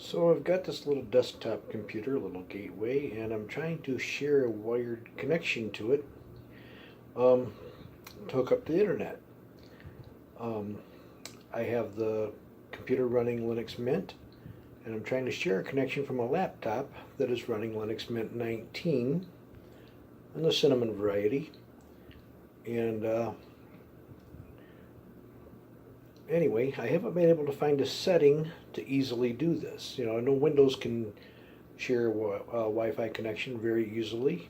So I've got this little desktop computer, a little gateway, and I'm trying to share a wired connection to it um, to hook up to the internet. Um, I have the computer running Linux Mint, and I'm trying to share a connection from a laptop that is running Linux Mint 19 and the cinnamon variety. And anyway, I haven't been able to find a setting to easily do this. I know Windows can share a Wi-Fi connection very easily,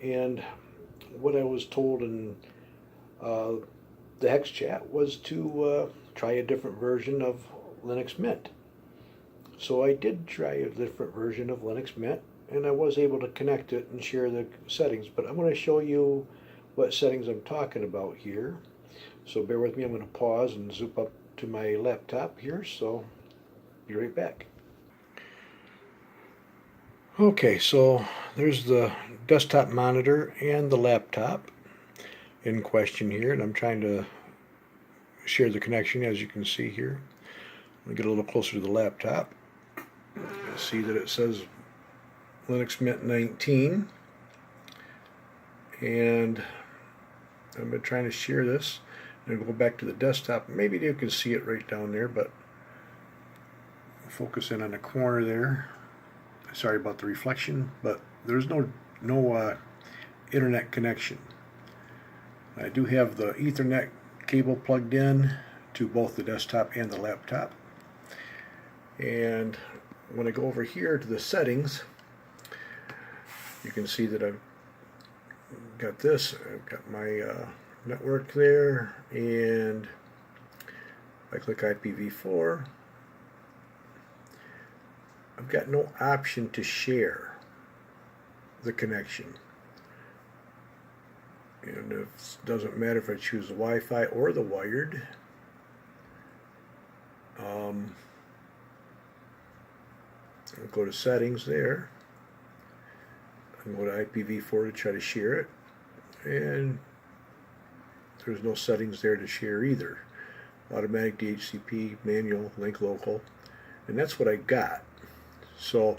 and what I was told in uh, the Hex chat was to try a different version of Linux Mint. So I did try a different version of Linux Mint, and I was able to connect it and share the settings. But I'm going to show you what settings I'm talking about here. So bear with me, I'm going to pause and zoom up to my laptop here, so be right back. Okay, so there's the desktop monitor and the laptop in question here, and I'm trying to share the connection, as you can see here. Let me get a little closer to the laptop. You'll see that it says Linux Mint 19, and I'm trying to share this. I'm going to go back to the desktop. Maybe you can see it right down there, but focus in on the corner there. Sorry about the reflection, but there's no internet connection. I do have the Ethernet cable plugged in to both the desktop and the laptop. And when I go over here to the settings, you can see that I've got this. I've got my network there, and if I click IPv4, I've got no option to share the connection. And it doesn't matter if I choose the Wi-Fi or the wired. I'll go to settings there. I can go to IPv4 to try to share it. And there's no settings there to share either. Automatic DHCP, manual, link local. And that's what I got. So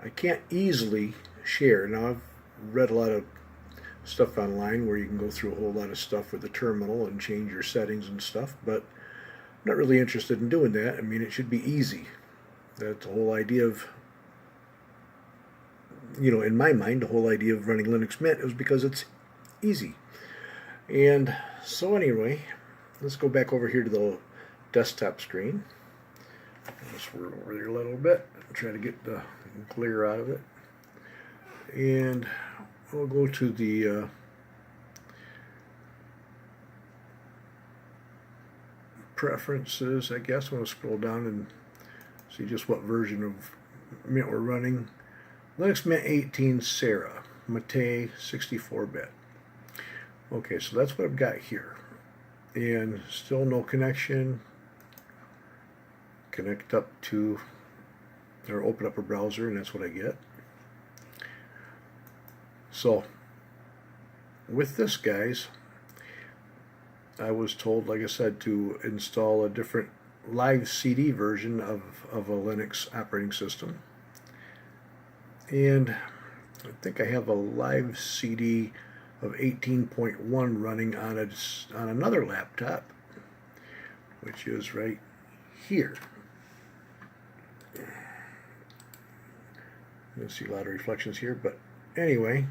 I can't easily share. Now I've read a lot of stuff online where you can go through a whole lot of stuff with the terminal and change your settings and stuff, but I'm not really interested in doing that. I mean, it should be easy. That's the whole idea of, in my mind, the whole idea of running Linux Mint was because it's easy. And so anyway, let's go back over here to the desktop screen. I'll swirl over there a little bit and try to get the glare out of it. And we'll go to the preferences, I guess. I'm going to scroll down and see just what version of Mint we're running. Linux Mint 18 Sarah, Mate 64-bit. Okay, so that's what I've got here. And still no connection. Connect up to, or open up a browser, and that's what I get. So with this, guys, I was told, like I said, to install a different live CD version of a Linux operating system. And I think I have a live CD of 18.1 running on another laptop, which is right here. You'll see a lot of reflections here, but anyway,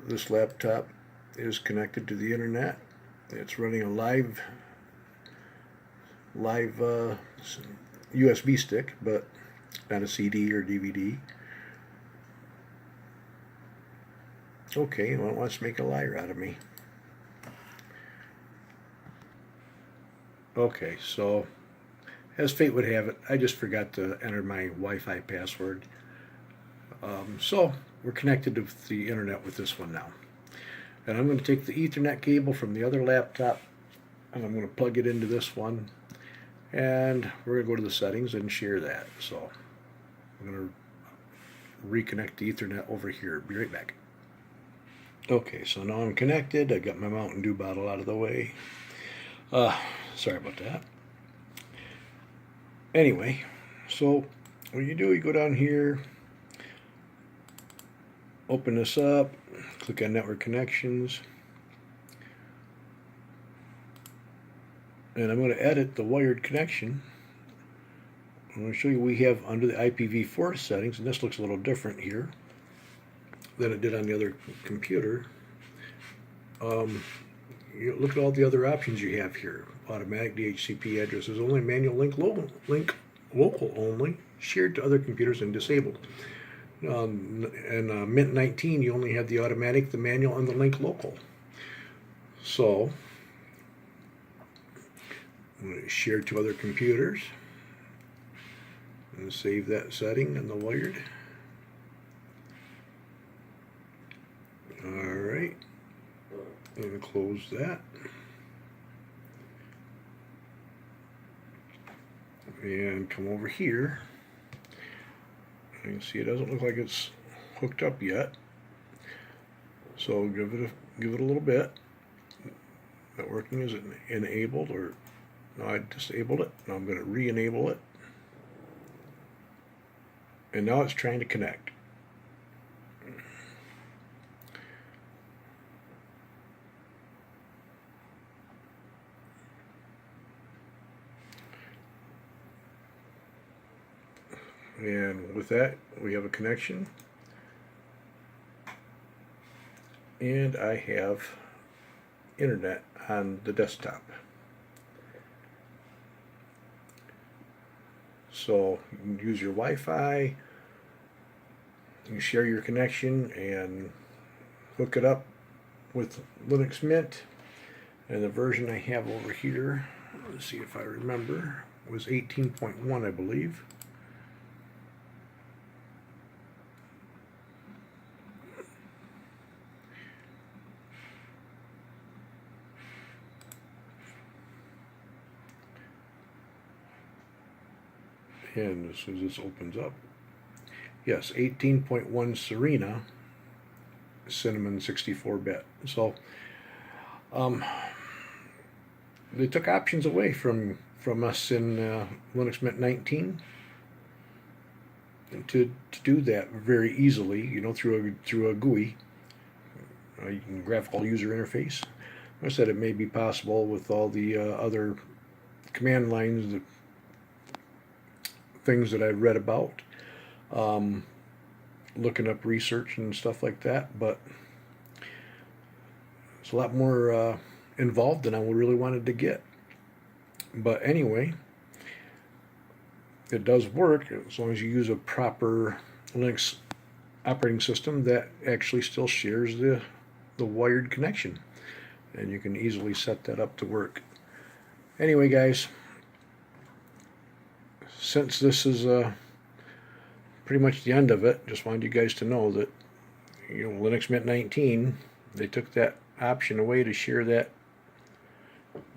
this laptop is connected to the internet. It's running a live USB stick, but not a CD or DVD. Okay, well, it wants to make a liar out of me. Okay, so as fate would have it, I just forgot to enter my Wi-Fi password. So we're connected to the internet with this one now. And I'm going to take the Ethernet cable from the other laptop and I'm going to plug it into this one. And we're going to go to the settings and share that. So I'm going to reconnect the Ethernet over here. Be right back. Okay, so now I'm connected. I got my Mountain Dew bottle out of the way. Sorry about that. Anyway, So what you do, you go down here, open this up, click on network connections, and I'm going to edit the wired connection. I'm going to show you we have under the IPv4 settings, and this looks a little different here than it did on the other computer. You look at all the other options you have here. Automatic DHCP addresses only, manual link local only, shared to other computers, and disabled. And Mint 19, you only have the automatic, the manual, and the link local. So, I'm going to share to other computers and save that setting in the wired. Alright, and close that. And come over here. You can see it doesn't look like it's hooked up yet. So give it a little bit. Networking is enabled, or no, I disabled it. Now I'm going to re-enable it. And now it's trying to connect. And with that, we have a connection. And I have internet on the desktop. So you can use your Wi-Fi, you share your connection and hook it up with Linux Mint. And the version I have over here, let's see if I remember, was 18.1, I believe. And as soon as this opens up, yes, 18.1 Serena Cinnamon 64-bit. So they took options away from us in Linux Mint 19 to do that very easily, you know, through a GUI, graphical user interface. I said it may be possible with all the other command lines, the things that I've read about, looking up research and stuff like that, but it's a lot more involved than I really wanted to get. But anyway, it does work as long as you use a proper Linux operating system that actually still shares the wired connection, and you can easily set that up to work. Anyway, guys, since this is pretty much the end of it, just wanted you guys to know that, you know, Linux Mint 19, they took that option away to share that,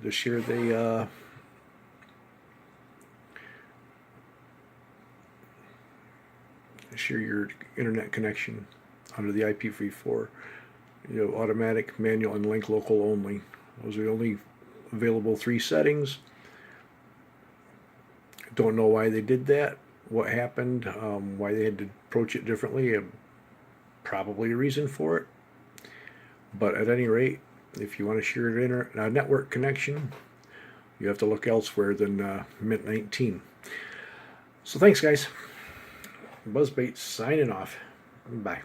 share your internet connection under the IPv4. You know, automatic, manual, and link local only. Those are the only available 3 settings. Don't know why they did that, what happened, why they had to approach it differently. Probably a reason for it. But at any rate, if you want to share a network connection, you have to look elsewhere than Mint 19. So thanks, guys. BuzzBait signing off. Bye.